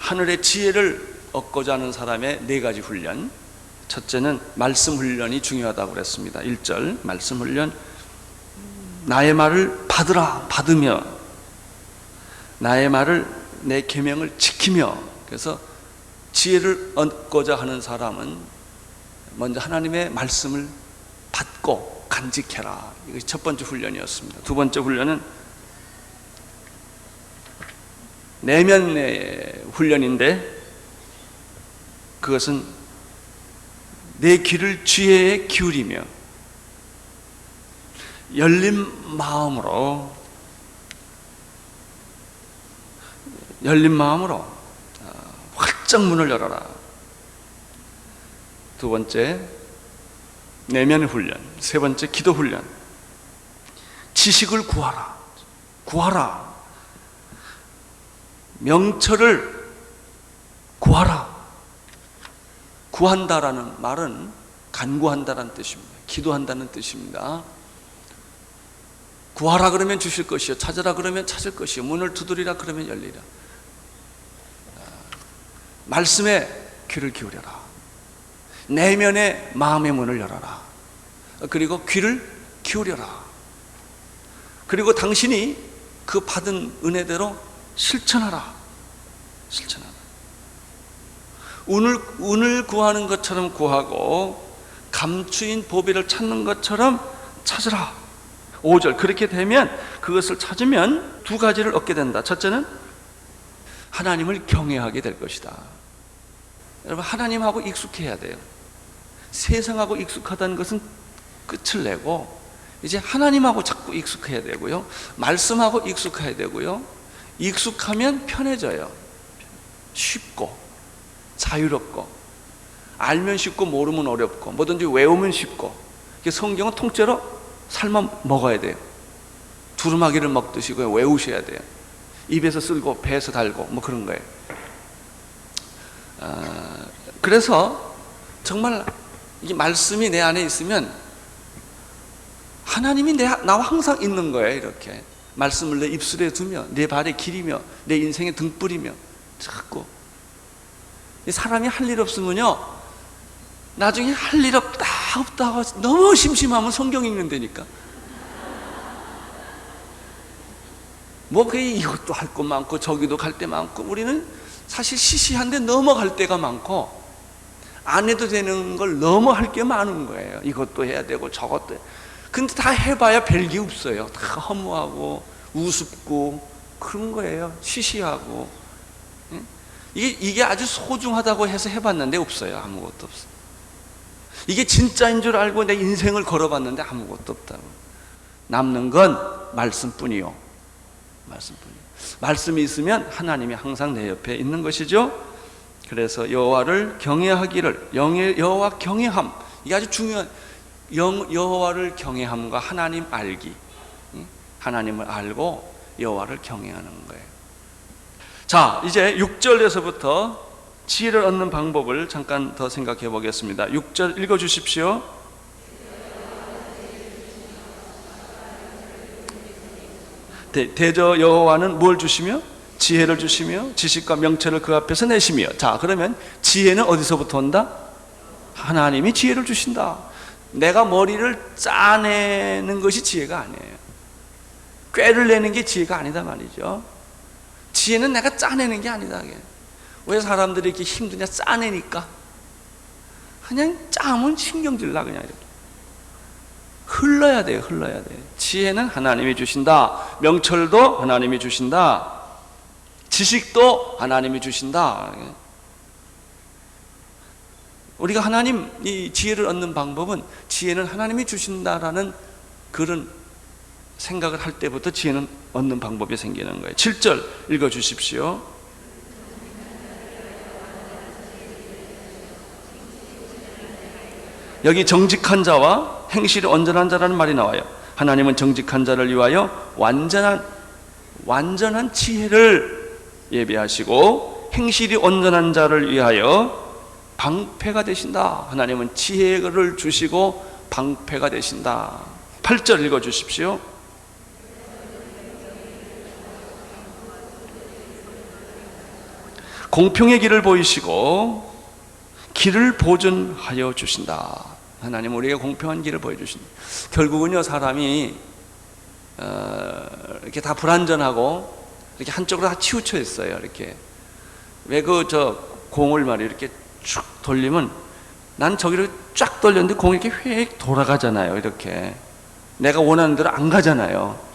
하늘의 지혜를 얻고자 하는 사람의 네 가지 훈련. 첫째는 말씀 훈련이 중요하다고 그랬습니다. 1절 말씀 훈련. 나의 말을 받으라, 받으며 나의 말을, 내 계명을 지키며. 그래서 지혜를 얻고자 하는 사람은 먼저 하나님의 말씀을 받고 간직해라. 이것이 첫 번째 훈련이었습니다. 두 번째 훈련은 내면의 훈련인데, 그것은 내 귀를 지혜에 기울이며 열린 마음으로 활짝 문을 열어라. 두 번째 내면의 훈련. 세 번째 기도 훈련. 지식을 구하라. 명철을 구하라. 구한다라는 말은 간구한다라는 뜻입니다. 기도한다는 뜻입니다. 구하라 그러면 주실 것이요, 찾으라 그러면 찾을 것이요, 문을 두드리라 그러면 열리라. 말씀에 귀를 기울여라. 내면의 마음의 문을 열어라. 그리고 귀를 기울여라. 그리고 당신이 그 받은 은혜대로 실천하라. 운을 구하는 것처럼 구하고 감추인 보배를 찾는 것처럼 찾으라. 5절. 그렇게 되면, 그것을 찾으면 두 가지를 얻게 된다. 첫째는 하나님을 경외하게 될 것이다. 여러분, 하나님하고 익숙해야 돼요. 세상하고 익숙하다는 것은 끝을 내고 이제 하나님하고 자꾸 익숙해야 되고요, 말씀하고 익숙해야 되고요. 익숙하면 편해져요. 쉽고 자유롭고, 알면 쉽고 모르면 어렵고, 뭐든지 외우면 쉽고. 성경은 통째로 삶아 먹어야 돼요. 두루마기를 먹듯이 외우셔야 돼요. 입에서 쓸고 배에서 달고 뭐 그런 거예요. 그래서 정말 이 말씀이 내 안에 있으면 하나님이 나와 항상 있는 거예요. 이렇게 말씀을 내 입술에 두며, 내 발에 기리며, 내 인생에 등불이며. 자꾸 사람이 할 일 없으면요, 나중에 할 일 없다 하고 너무 심심하면 성경 읽는다니까. 이것도 할 거 많고 저기도 갈 데 많고, 우리는 사실 시시한데 넘어갈 때가 많고, 안 해도 되는 걸 너무 할 게 많은 거예요. 이것도 해야 되고 저것도 해야. 근데 다 해봐야 별게 없어요. 다 허무하고 우습고 그런 거예요. 시시하고. 이게 아주 소중하다고 해서 해봤는데 없어요. 아무것도 없어요. 이게 진짜인 줄 알고 내 인생을 걸어봤는데 아무것도 없다고. 남는 건 말씀뿐이요. 말씀이 있으면 하나님이 항상 내 옆에 있는 것이죠. 그래서 여호와를 경외하기를, 여호와 경외함, 이게 아주 중요한, 여호와를 경외함과 하나님 알기, 하나님을 알고 여호와를 경외하는 거예요. 자, 이제 6절에서부터 지혜를 얻는 방법을 잠깐 더 생각해 보겠습니다. 6절 읽어 주십시오. 대저 여호와는 뭘 주시며? 지혜를 주시며 지식과 명철을 그 앞에서 내시며. 자, 그러면 지혜는 어디서부터 온다? 하나님이 지혜를 주신다. 내가 머리를 짜내는 것이 지혜가 아니에요. 꾀를 내는 게 지혜가 아니다 말이죠. 지혜는 내가 짜내는 게 아니다. 왜 사람들이 이렇게 힘드냐? 짜내니까. 그냥 짜면 신경질 나. 그냥 이렇게 흘러야 돼요. 지혜는 하나님이 주신다. 명철도 하나님이 주신다. 지식도 하나님이 주신다. 우리가 하나님 이 지혜를 얻는 방법은, 지혜는 하나님이 주신다라는 그런 생각을 할 때부터 지혜는 얻는 방법이 생기는 거예요. 7절 읽어 주십시오. 여기 정직한 자와 행실이 온전한 자라는 말이 나와요. 하나님은 정직한 자를 위하여 완전한 지혜를 예비하시고, 행실이 온전한 자를 위하여 방패가 되신다. 하나님은 지혜를 주시고 방패가 되신다. 8절 읽어 주십시오. 공평의 길을 보이시고 길을 보존하여 주신다. 하나님 우리에게 공평한 길을 보여주신다. 결국은요, 사람이 이렇게 다 불완전하고 이렇게 한쪽으로 다 치우쳐 있어요. 이렇게 왜 공을 말이에요, 이렇게 쭉 돌리면 난 저기로 쫙 돌렸는데 공이 이렇게 휙 돌아가잖아요. 이렇게 내가 원하는 대로 안 가잖아요.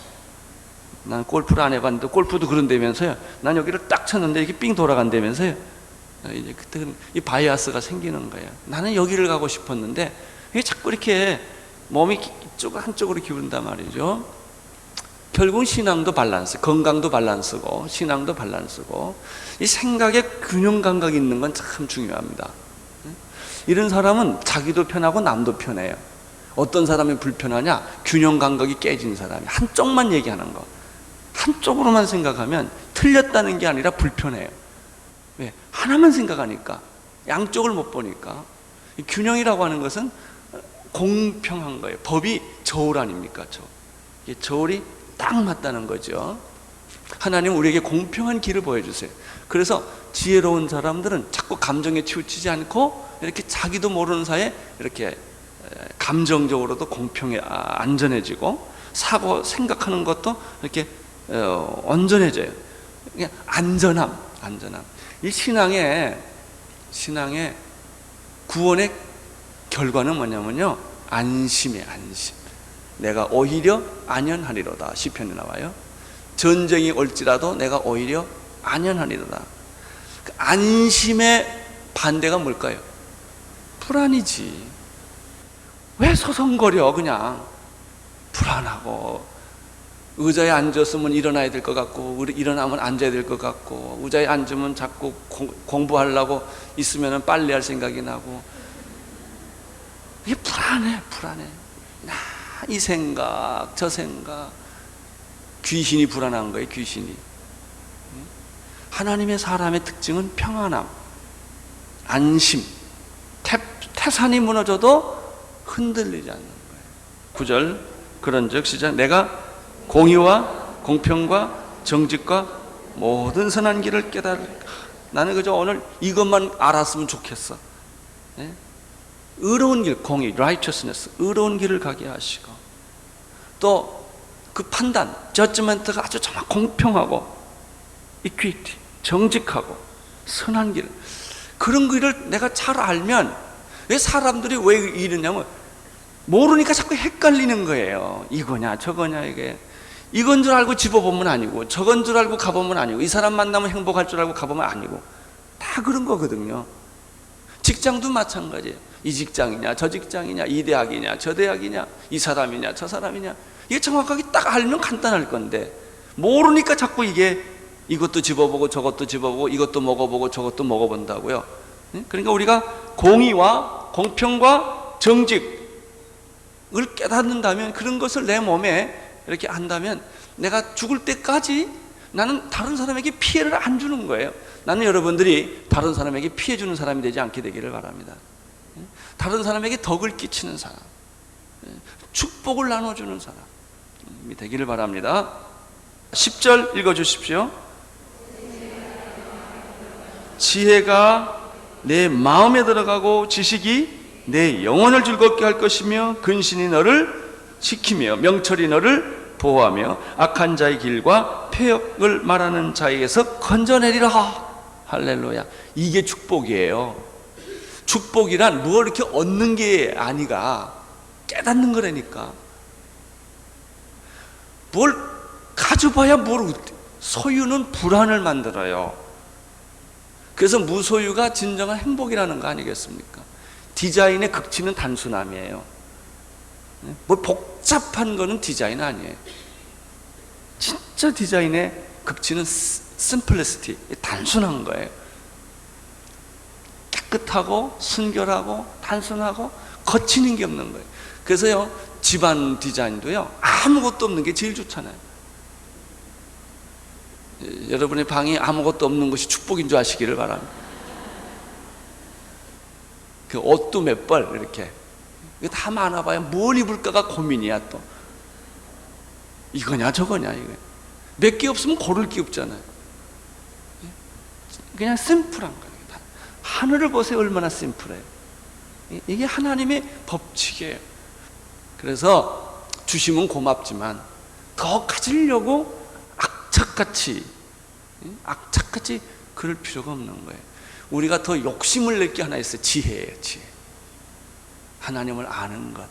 난 골프를 안 해봤는데 골프도 그런다면서요. 난 여기를 딱 쳤는데 이게 삥 돌아간다면서요. 이제 그때 이 바이아스가 생기는 거예요. 나는 여기를 가고 싶었는데 이게 자꾸 이렇게 몸이 한쪽으로 기울는단 말이죠. 결국 신앙도 밸런스, 건강도 밸런스고 신앙도 밸런스고 이 생각에 균형 감각이 있는 건 참 중요합니다. 이런 사람은 자기도 편하고 남도 편해요. 어떤 사람이 불편하냐? 균형 감각이 깨진 사람이 한쪽만 얘기하는 거, 한쪽으로만 생각하면 틀렸다는 게 아니라 불편해요. 왜? 하나만 생각하니까, 양쪽을 못 보니까. 균형이라고 하는 것은 공평한 거예요. 법이 저울 아닙니까? 저울이 딱 맞다는 거죠. 하나님 우리에게 공평한 길을 보여주세요. 그래서 지혜로운 사람들은 자꾸 감정에 치우치지 않고 이렇게 자기도 모르는 사이에 이렇게 감정적으로도 공평해, 안전해지고 사고 생각하는 것도 이렇게 온전해져요. 그냥 안전함. 이 신앙의 구원의 결과는 뭐냐면요, 안심이에요. 안심. 내가 오히려 안연하리로다. 시편에 나와요. 전쟁이 올지라도 내가 오히려 안연하리로다. 그 안심의 반대가 뭘까요? 불안이지. 왜 서성거려? 그냥 불안하고, 의자에 앉았으면 일어나야 될 것 같고, 일어나면 앉아야 될 것 같고, 의자에 앉으면 자꾸 공부하려고 있으면 빨래할 생각이 나고, 이게 불안해. 이 생각 저 생각, 귀신이 불안한 거예요. 귀신이. 하나님의 사람의 특징은 평안함, 안심. 태산이 무너져도 흔들리지 않는 거예요. 9절 그런즉 시작, 내가 공의와 공평과 정직과 모든 선한 길을 깨달을까. 나는 그저 오늘 이것만 알았으면 좋겠어. 의로운 길, 공의, righteousness, 의로운 길을 가게 하시고, 또 그 판단, judgment가 아주 정말 공평하고, equity, 정직하고 선한 길, 그런 길을 내가 잘 알면, 왜 사람들이 왜 이러냐면 모르니까 자꾸 헷갈리는 거예요. 이거냐 저거냐, 이건 줄 알고 집어보면 아니고, 저건 줄 알고 가보면 아니고, 이 사람 만나면 행복할 줄 알고 가보면 아니고, 다 그런 거거든요. 직장도 마찬가지예요. 이 직장이냐 저 직장이냐, 이 대학이냐 저 대학이냐, 이 사람이냐 저 사람이냐, 이게 정확하게 딱 알면 간단할 건데 모르니까 자꾸 이것도 집어보고 저것도 집어보고 이것도 먹어보고 저것도 먹어본다고요. 그러니까 우리가 공의와 공평과 정직을 깨닫는다면, 그런 것을 내 몸에 이렇게 한다면, 내가 죽을 때까지 나는 다른 사람에게 피해를 안 주는 거예요. 나는 여러분들이 다른 사람에게 피해 주는 사람이 되지 않게 되기를 바랍니다. 다른 사람에게 덕을 끼치는 사람, 축복을 나눠주는 사람이 되기를 바랍니다. 10절 읽어주십시오. 지혜가 내 마음에 들어가고 지식이 내 영혼을 즐겁게 할 것이며, 근신이 너를 지키며 명철이 너를 보호하며 악한 자의 길과 폐역을 말하는 자에게서 건져내리라. 할렐루야. 이게 축복이에요. 축복이란 뭘 이렇게 얻는 게 아니가, 깨닫는 거라니까. 뭘 가져봐야 소유는 불안을 만들어요. 그래서 무소유가 진정한 행복이라는 거 아니겠습니까? 디자인의 극치는 단순함이에요. 뭐 복잡한 거는 디자인 아니에요. 진짜 디자인의 극치는 simplicity, 단순한 거예요. 깨끗하고 순결하고 단순하고 거치는 게 없는 거예요. 그래서요, 집안 디자인도요, 아무것도 없는 게 제일 좋잖아요. 여러분의 방이 아무것도 없는 것이 축복인 줄 아시기를 바랍니다. 그 옷도 몇 벌 이렇게, 이거 다 많아봐야 뭘 입을까가 고민이야. 또 이거냐 저거냐, 이거 몇 개 없으면 고를 게 없잖아요. 그냥 심플한 거예요. 하늘을 보세요. 얼마나 심플해요. 이게 하나님의 법칙이에요. 그래서 주시면 고맙지만 더 가지려고 악착같이 그럴 필요가 없는 거예요. 우리가 더 욕심을 낼 게 하나 있어요. 지혜예요. 지혜. 하나님을 아는 것.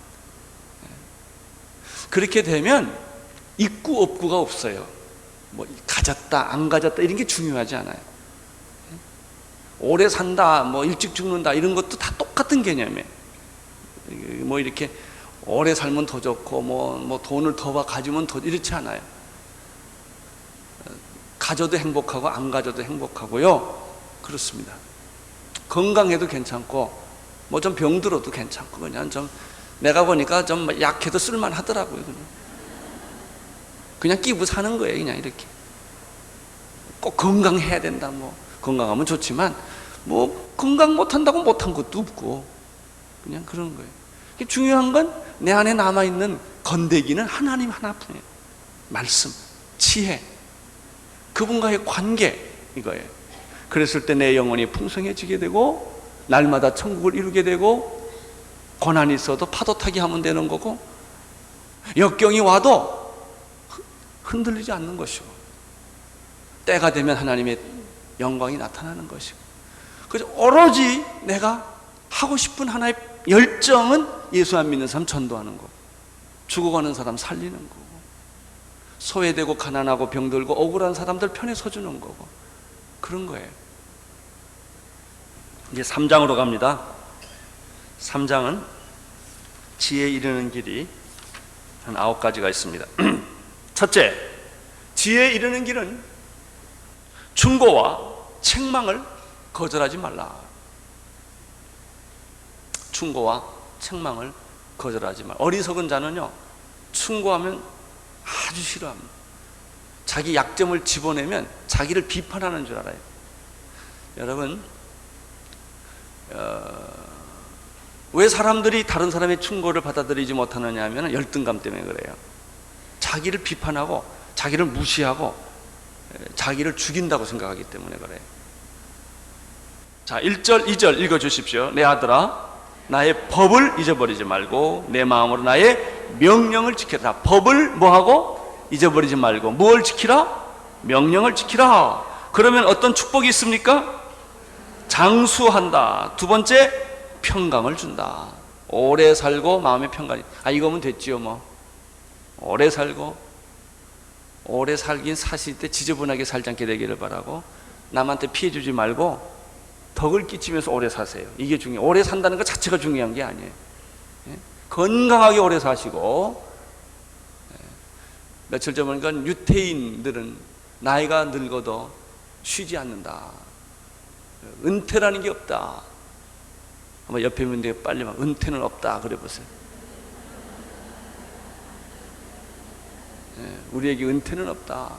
그렇게 되면 있고 없고가 없어요. 뭐 가졌다 안 가졌다 이런 게 중요하지 않아요. 오래 산다 뭐 일찍 죽는다 이런 것도 다 똑같은 개념이에요. 뭐 이렇게 오래 살면 더 좋고 뭐 돈을 더 가지면 더 이렇지 않아요. 가져도 행복하고 안 가져도 행복하고요. 그렇습니다. 건강해도 괜찮고 뭐 좀 병들어도 괜찮고 그냥 좀 내가 보니까 좀 약해도 쓸만하더라고요. 그냥 끼고 사는 거예요. 그냥 이렇게 꼭 건강해야 된다. 뭐 건강하면 좋지만 뭐 건강 못한다고 못한 것도 없고 그냥 그런 거예요. 중요한 건 내 안에 남아있는 건데기는 하나님 하나뿐이에요. 말씀, 지혜, 그분과의 관계 이거예요. 그랬을 때 내 영혼이 풍성해지게 되고 날마다 천국을 이루게 되고 고난이 있어도 파도 타기 하면 되는 거고 역경이 와도 흔들리지 않는 것이고 때가 되면 하나님의 영광이 나타나는 것이고 그래서 오로지 내가 하고 싶은 하나의 열정은 예수 안 믿는 사람 전도하는 거고 죽어가는 사람 살리는 거고 소외되고 가난하고 병들고 억울한 사람들 편에 서주는 거고 그런 거예요. 이제 3장으로 갑니다. 3장은 지혜에 이르는 길이 한 9가지가 있습니다. 첫째, 지혜에 이르는 길은 충고와 책망을 거절하지 말라. 충고와 책망을 거절하지 말라. 어리석은 자는요 충고하면 아주 싫어합니다. 자기 약점을 집어내면 자기를 비판하는 줄 알아요. 여러분 왜 사람들이 다른 사람의 충고를 받아들이지 못하느냐 하면 열등감 때문에 그래요. 자기를 비판하고 자기를 무시하고 자기를 죽인다고 생각하기 때문에 그래요. 자, 1절 2절 읽어주십시오. 내 아들아 나의 법을 잊어버리지 말고 내 마음으로 나의 명령을 지키라. 법을 뭐하고? 잊어버리지 말고 뭘 지키라? 명령을 지키라. 그러면 어떤 축복이 있습니까? 장수한다. 두 번째, 평강을 준다. 오래 살고 마음의 평강이. 이거면 됐지요 뭐. 오래 살고 오래 살긴 사실 때 지저분하게 살지 않게 되기를 바라고 남한테 피해 주지 말고 덕을 끼치면서 오래 사세요. 이게 중요해요. 오래 산다는 것 자체가 중요한 게 아니에요. 건강하게 오래 사시고 며칠 전 보니까 유태인들은 나이가 늙어도 쉬지 않는다. 은퇴라는 게 없다. 한번 옆에 있는데 빨리 막 은퇴는 없다 그래 보세요. 우리에게 은퇴는 없다.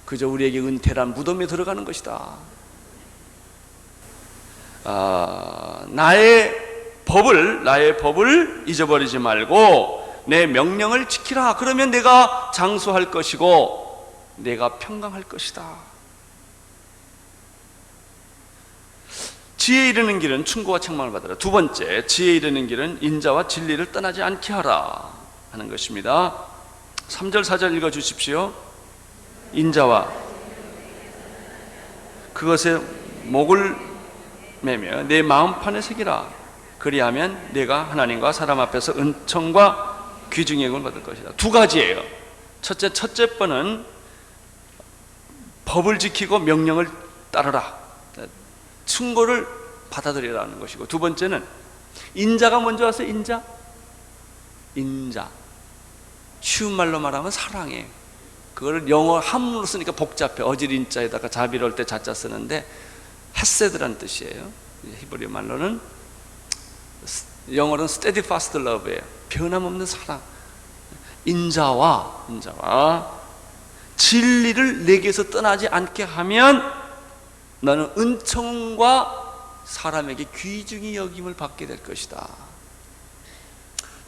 그저 우리에게 은퇴란 무덤에 들어가는 것이다. 나의 법을 잊어버리지 말고 내 명령을 지키라. 그러면 내가 장수할 것이고 내가 평강할 것이다. 지혜에 이르는 길은 충고와 책망을 받으라. 두 번째, 지혜에 이르는 길은 인자와 진리를 떠나지 않게 하라 하는 것입니다. 3절 4절 읽어주십시오. 인자와 그것에 목을 매며 내 마음판에 새기라. 그리하면 내가 하나님과 사람 앞에서 은총과 귀중의 영을 받을 것이다. 두 가지예요. 첫째 번은 법을 지키고 명령을 따르라. 충고를 받아들이라는 것이고, 두 번째는 인자가 먼저 와서 인자. 쉬운 말로 말하면 사랑이에요. 그거를 영어 한문으로 쓰니까 복잡해. 어질 인자에다가 자비로울 때 자자 쓰는데 헤세드라는 뜻이에요. 히브리 말로는, 영어로는 steadfast love예요. 변함없는 사랑. 인자와 진리를 내게서 떠나지 않게 하면 너는 은총과 사람에게 귀중히 여김을 받게 될 것이다.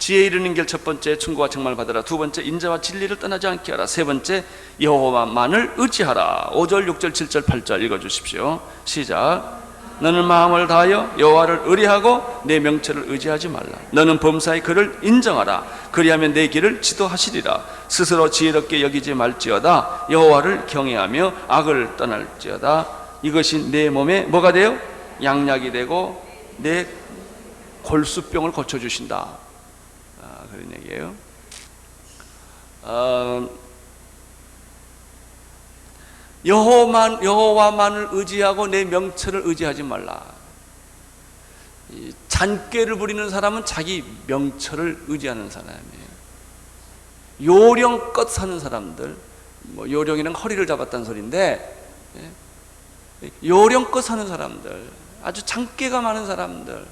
지혜 이르는 길 첫 번째 충고와 책망을 받으라. 두 번째 인자와 진리를 떠나지 않게 하라. 세 번째 여호와만을 의지하라. 5절 6절 7절 8절 읽어주십시오. 시작. 너는 마음을 다하여 여호와를 의뢰하고 내 명철을 의지하지 말라. 너는 범사에 그를 인정하라. 그리하면 내 길을 지도하시리라. 스스로 지혜롭게 여기지 말지어다. 여호와를 경외하며 악을 떠날지어다. 이것이 내 몸에 뭐가 돼요? 양약이 되고 내 골수병을 고쳐주신다. 그런 얘기예요. 여호와만을 의지하고 내 명철을 의지하지 말라. 잔꾀를 부리는 사람은 자기 명철을 의지하는 사람이에요. 요령껏 사는 사람들, 뭐 요령이랑 허리를 잡았다는 소리인데, 요령껏 사는 사람들, 아주 잔꾀가 많은 사람들,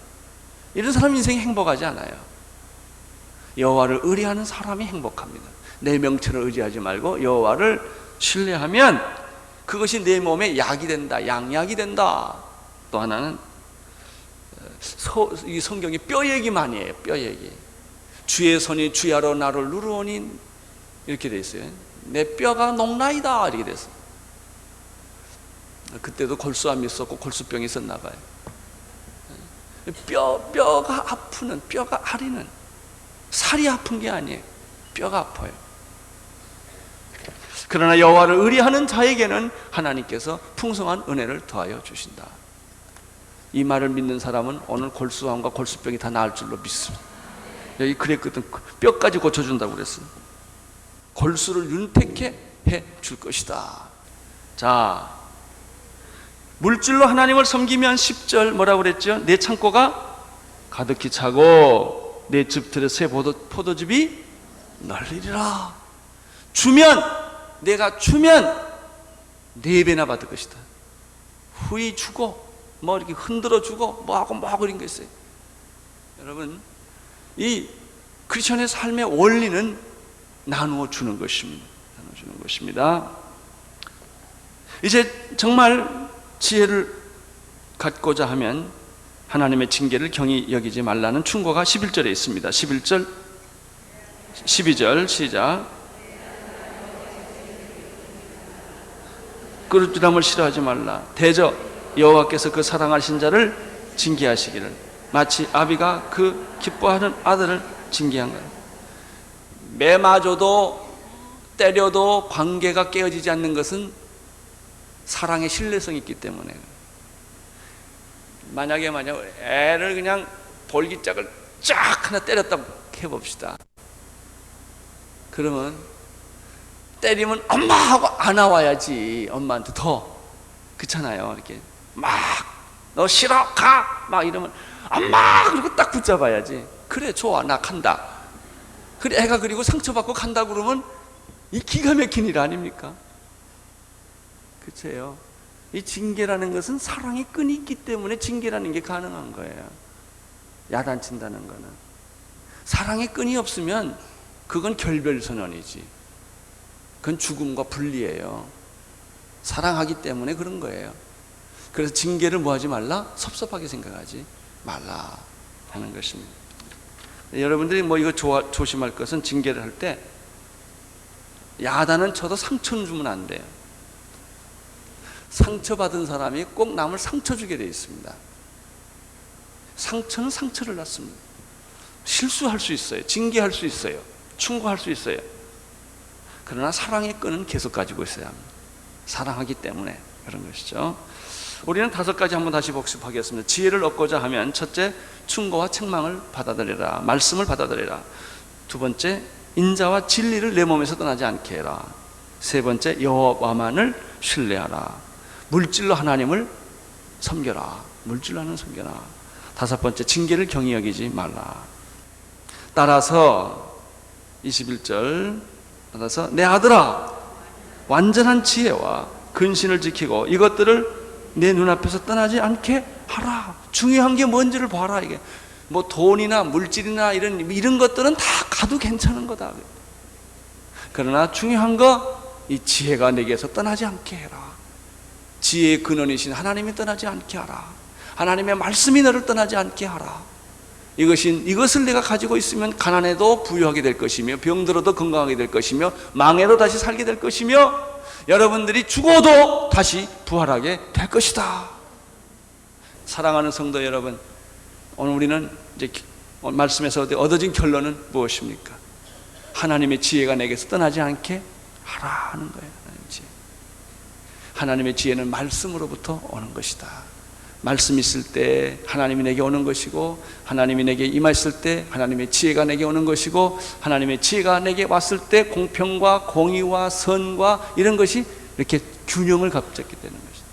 이런 사람 인생이 행복하지 않아요. 여호와를 의뢰하는 사람이 행복합니다. 내 명철을 의지하지 말고 여호와를 신뢰하면 그것이 내 몸에 약이 된다, 양약이 된다. 또 하나는 이 성경이 뼈 얘기 많이 해요. 뼈 얘기. 주의 손이 주야로 나를 누르오니 이렇게 돼 있어요. 내 뼈가 녹나이다 이렇게 됐어요. 그때도 골수암이 있었고 골수병이 있었나 봐요. 뼈가 아프는, 뼈가 아리는, 살이 아픈 게 아니에요. 뼈가 아파요. 그러나 여호와를 의뢰하는 자에게는 하나님께서 풍성한 은혜를 더하여 주신다. 이 말을 믿는 사람은 오늘 골수암과 골수병이 다 나을 줄로 믿습니다. 여기 그랬거든. 뼈까지 고쳐준다고 그랬어요. 골수를 윤택해 해 줄 것이다. 자, 물질로 하나님을 섬기면 10절 뭐라고 그랬죠? 내 창고가 가득히 차고 내 즙틀에 새 포도즙이 널리리라. 내가 주면 4배나 받을 것이다. 후히 주고 뭐 이렇게 흔들어 주고 뭐하고 이런 거 있어요. 여러분, 이 크리스천의 삶의 원리는 나누어 주는 것입니다. 나누어 주는 것입니다. 이제 정말 지혜를 갖고자 하면 하나님의 징계를 경히 여기지 말라는 충고가 11절에 있습니다. 11절, 12절 시작. 그릇함을 싫어하지 말라. 대저 여호와께서 그 사랑하신 자를 징계하시기를 마치 아비가 그 기뻐하는 아들을 징계한 거예요. 매맞아도 때려도 관계가 깨어지지 않는 것은 사랑의 신뢰성이 있기 때문에. 만약 애를 그냥 볼기짝을 쫙 하나 때렸다고 해봅시다. 그러면 때리면 엄마 하고 안아와야지. 엄마한테 더 그렇잖아요. 이렇게 막 너 싫어 가 막 이러면 엄마 그리고 딱 붙잡아야지. 그래 좋아 나 간다. 그래 애가 그리고 상처받고 간다 그러면 이 기가 막힌 일 아닙니까? 그렇죠. 이 징계라는 것은 사랑의 끈이 있기 때문에 징계라는 게 가능한 거예요. 야단친다는 거는 사랑의 끈이 없으면 그건 결별선언이지. 그건 죽음과 분리예요. 사랑하기 때문에 그런 거예요. 그래서 징계를 뭐 하지 말라? 섭섭하게 생각하지 말라 하는 것입니다. 여러분들이 뭐 이거 조심할 것은 징계를 할 때 야단은 쳐도 상처는 주면 안 돼요. 상처받은 사람이 꼭 남을 상처 주게 되어 있습니다. 상처는 상처를 낳습니다. 실수할 수 있어요. 징계할 수 있어요. 충고할 수 있어요. 그러나 사랑의 끈은 계속 가지고 있어야 합니다. 사랑하기 때문에 그런 것이죠. 우리는 5가지 한번 다시 복습하겠습니다. 지혜를 얻고자 하면 첫째, 충고와 책망을 받아들여라. 말씀을 받아들여라. 두 번째, 인자와 진리를 내 몸에서 떠나지 않게 해라. 세 번째, 여호와만을 신뢰하라. 물질로 하나님을 섬겨라. 물질로 하나님을 섬겨라. 5번째, 징계를 경히 여기지 말라. 따라서 21절 따라서 내 아들아 완전한 지혜와 근신을 지키고 이것들을 내 눈앞에서 떠나지 않게 하라. 중요한 게 뭔지를 봐라. 이게 뭐 돈이나 물질이나 이런 것들은 다 가도 괜찮은 거다. 그러나 중요한 거 이 지혜가 내게서 떠나지 않게 해라. 지혜의 근원이신 하나님이 떠나지 않게 하라. 하나님의 말씀이 너를 떠나지 않게 하라. 이것을 내가 가지고 있으면 가난해도 부유하게 될 것이며, 병들어도 건강하게 될 것이며, 망해도 다시 살게 될 것이며, 여러분들이 죽어도 다시 부활하게 될 것이다. 사랑하는 성도 여러분, 오늘 우리는 이제 말씀에서 얻어진 결론은 무엇입니까? 하나님의 지혜가 내게서 떠나지 않게 하라 하는 거예요. 하나님의 지혜는 말씀으로부터 오는 것이다. 말씀 있을 때 하나님이 내게 오는 것이고, 하나님이 내게 임하실 때 하나님의 지혜가 내게 오는 것이고, 하나님의 지혜가 내게 왔을 때 공평과 공의와 선과 이런 것이 이렇게 균형을 갖게 되는 것이다.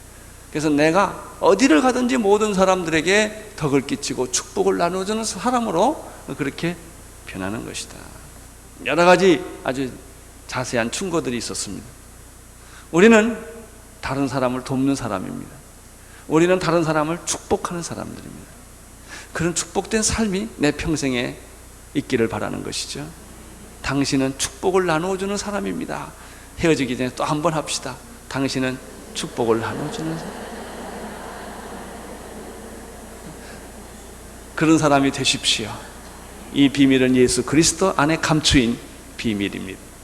그래서 내가 어디를 가든지 모든 사람들에게 덕을 끼치고 축복을 나누어주는 사람으로 그렇게 변하는 것이다. 여러 가지 아주 자세한 충고들이 있었습니다. 우리는 다른 사람을 돕는 사람입니다. 우리는 다른 사람을 축복하는 사람들입니다. 그런 축복된 삶이 내 평생에 있기를 바라는 것이죠. 당신은 축복을 나누어주는 사람입니다. 헤어지기 전에 또 한 번 합시다. 당신은 축복을 나누어주는 사람. 그런 사람이 되십시오. 이 비밀은 예수 그리스도 안에 감추인 비밀입니다.